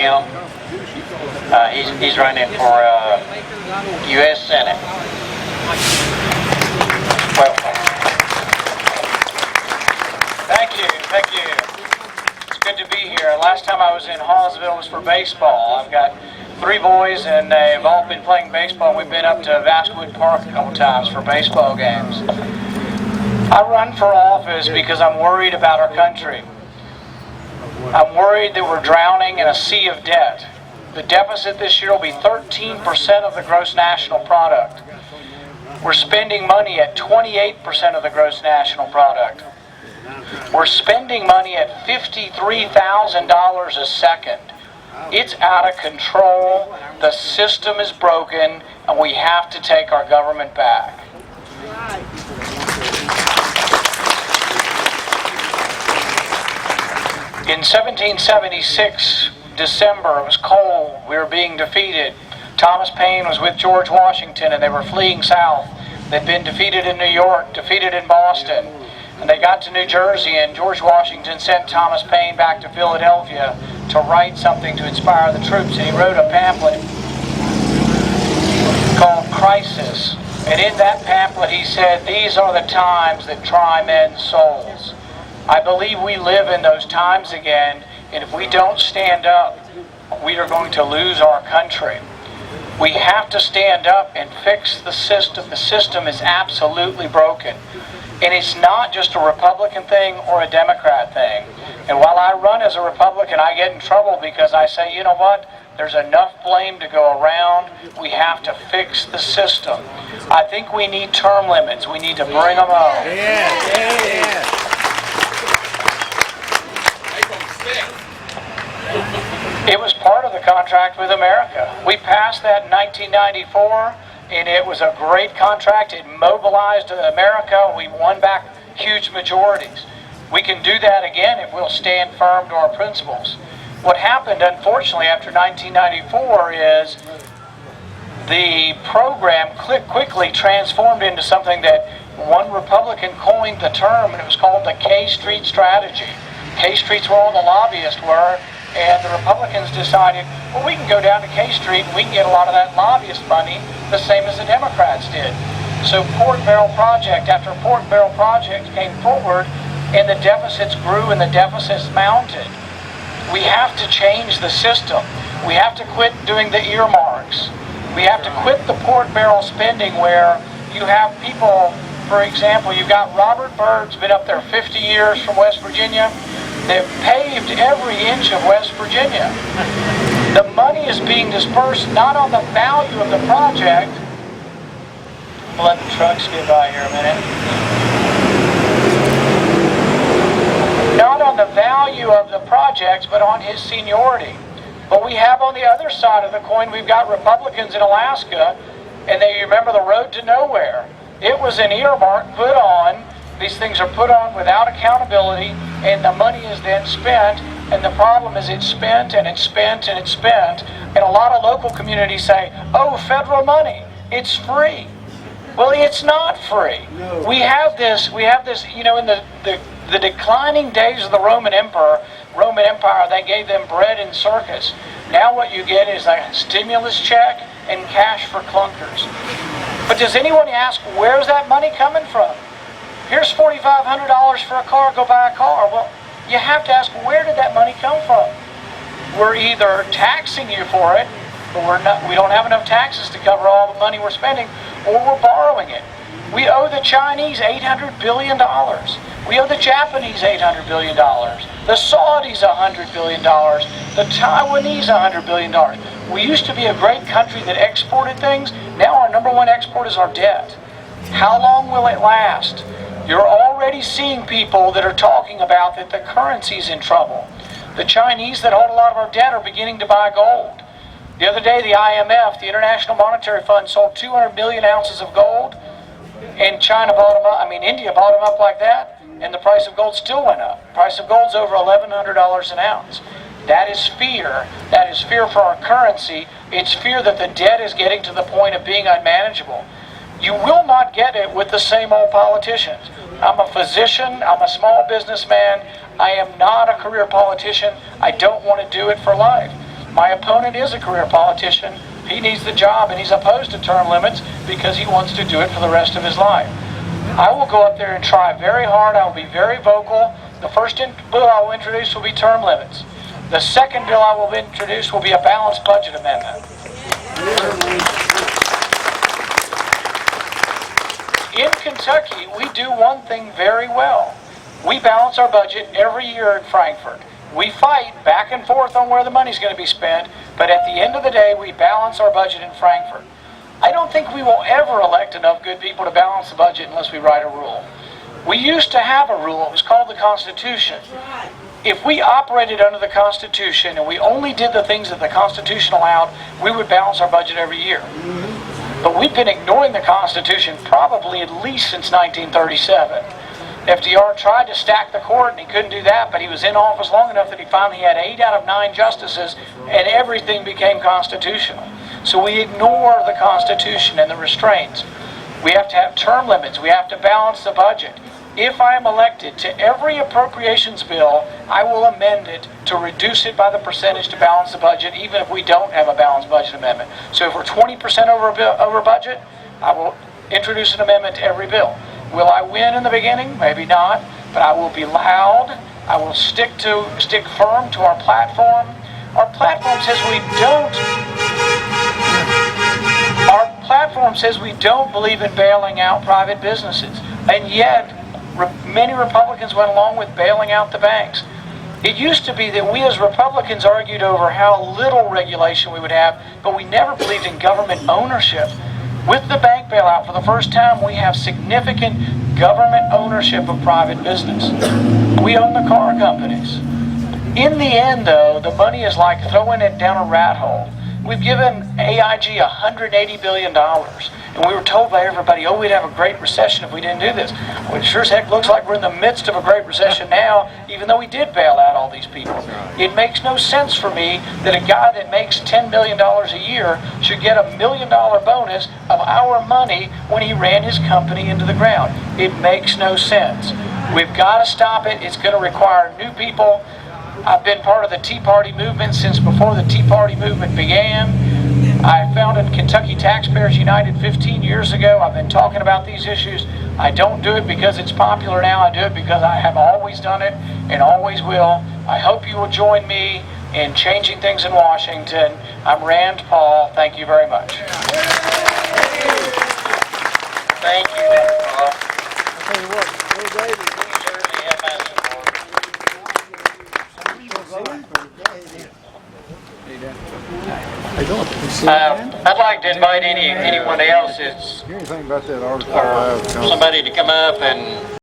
him. He's running for U.S. Senate. Welcome. Thank you. It's good to be here. Last time I was in Hawesville was for baseball. I've got 3 boys, and they've all been playing baseball. We've been up to Basswood Park a couple times for baseball games. I run for office because I'm worried about our country. I'm worried that we're drowning in a sea of debt. The deficit this year will be 13% of the gross national product. We're spending money at 28% of the gross national product. We're spending money at $53,000 a second. It's out of control. The system is broken, and we have to take our government back. In 1776, December, it was cold. We were being defeated. Thomas Paine was with George Washington, and they were fleeing south. They'd been defeated in New York, defeated in Boston. And they got to New Jersey, and George Washington sent Thomas Paine back to Philadelphia to write something to inspire the troops. And he wrote a pamphlet called Crisis. And in that pamphlet he said, "These are the times that try men's souls." I believe we live in those times again, and if we don't stand up, we are going to lose our country. We have to stand up and fix the system. The system is absolutely broken. And it's not just a Republican thing or a Democrat thing. And while I run as a Republican, I get in trouble because I say, you know what? There's enough blame to go around. We have to fix the system. I think we need term limits. We need to bring them home. It was part of the contract with America. We passed that in 1994, and it was a great contract. It mobilized America. We won back huge majorities. We can do that again if we'll stand firm to our principles. What happened, unfortunately, after 1994 is the program quickly transformed into something that one Republican coined the term, and it was called the K Street strategy. K Street's where all the lobbyists were, and the Republicans decided, well, we can go down to K Street and we can get a lot of that lobbyist money the same as the Democrats did. So Pork Barrel Project after Pork Barrel Project came forward, and the deficits grew and the deficits mounted. We have to change the system. We have to quit doing the earmarks. We have to quit the pork barrel spending where you have people, for example, you've got Robert Byrd's been up there 50 years from West Virginia. They've paved every inch of West Virginia. The money is being dispersed not on the value of the project. I'll let the trucks get by here a minute. Not on the value of the projects, but on his seniority. But we have on the other side of the coin, we've got Republicans in Alaska, and they remember the road to nowhere. It was an earmark put on. These things are put on without accountability, and the money is then spent, and the problem is it's spent, and it's spent, and it's spent, and a lot of local communities say, oh, federal money, it's free. Well, it's not free. No. We have this, you know, in the declining days of the Roman Empire, they gave them bread and circus. Now what you get is a stimulus check and cash for clunkers. But does anyone ask, where's that money coming from? Here's $4,500 for a car, go buy a car. Well, you have to ask, where did that money come from? We're either taxing you for it, but we don't have enough taxes to cover all the money we're spending, or we're borrowing it. We owe the Chinese $800 billion. We owe the Japanese $800 billion. The Saudis $100 billion. The Taiwanese $100 billion. We used to be a great country that exported things. Now our number one export is our debt. How long will it last? You're already seeing people that are talking about that the currency's in trouble. The Chinese that hold a lot of our debt are beginning to buy gold. The other day, the IMF, the International Monetary Fund, sold 200 million ounces of gold, and India bought them up like that, and the price of gold still went up. The price of gold's over $1,100 an ounce. That is fear. That is fear for our currency. It's fear that the debt is getting to the point of being unmanageable. You will not get it with the same old politicians. I'm a physician. I'm a small businessman. I am not a career politician. I don't want to do it for life. My opponent is a career politician. He needs the job, and he's opposed to term limits because he wants to do it for the rest of his life. I will go up there and try very hard. I will be very vocal. The first bill I will introduce will be term limits. The second bill I will introduce will be a balanced budget amendment. In Kentucky, we do one thing very well. We balance our budget every year in Frankfort. We fight back and forth on where the money's going to be spent, but at the end of the day, we balance our budget in Frankfort. I don't think we will ever elect enough good people to balance the budget unless we write a rule. We used to have a rule. It was called the Constitution. If we operated under the Constitution and we only did the things that the Constitution allowed, we would balance our budget every year. But we've been ignoring the Constitution probably at least since 1937. FDR tried to stack the court, and he couldn't do that, but he was in office long enough that he finally had 8 out of 9 justices, and everything became constitutional. So we ignore the Constitution and the restraints. We have to have term limits. We have to balance the budget. If I am elected, to every appropriations bill, I will amend it to reduce it by the percentage to balance the budget, even if we don't have a balanced budget amendment. So if we're 20% over budget, I will introduce an amendment to every bill. Will I win in the beginning? Maybe not, but I will be loud. I will stick firm to our platform. Our platform says we don't. Our platform says we don't believe in bailing out private businesses, and yet many Republicans went along with bailing out the banks. It used to be that we as Republicans argued over how little regulation we would have, but we never believed in government ownership. With the bank bailout, for the first time, we have significant government ownership of private business. We own the car companies. In the end, though, the money is like throwing it down a rat hole. We've given AIG $180 billion, and we were told by everybody, oh, we'd have a great recession if we didn't do this. Well, it sure as heck looks like we're in the midst of a great recession now, even though we did bail out all these people. It makes no sense for me that a guy that makes $10 million a year should get $1 million bonus of our money when he ran his company into the ground. It makes no sense. We've got to stop it. It's going to require new people. I've been part of the Tea Party movement since before the Tea Party movement began. I founded Kentucky Taxpayers United 15 years ago. I've been talking about these issues. I don't do it because it's popular now. I do it because I have always done it and always will. I hope you will join me in changing things in Washington. I'm Rand Paul. Thank you very much. Thank you, Rand Paul. I'll tell you what, David. You certainly have my support. I'd like to invite anyone else Hear anything about that article? or somebody to come up and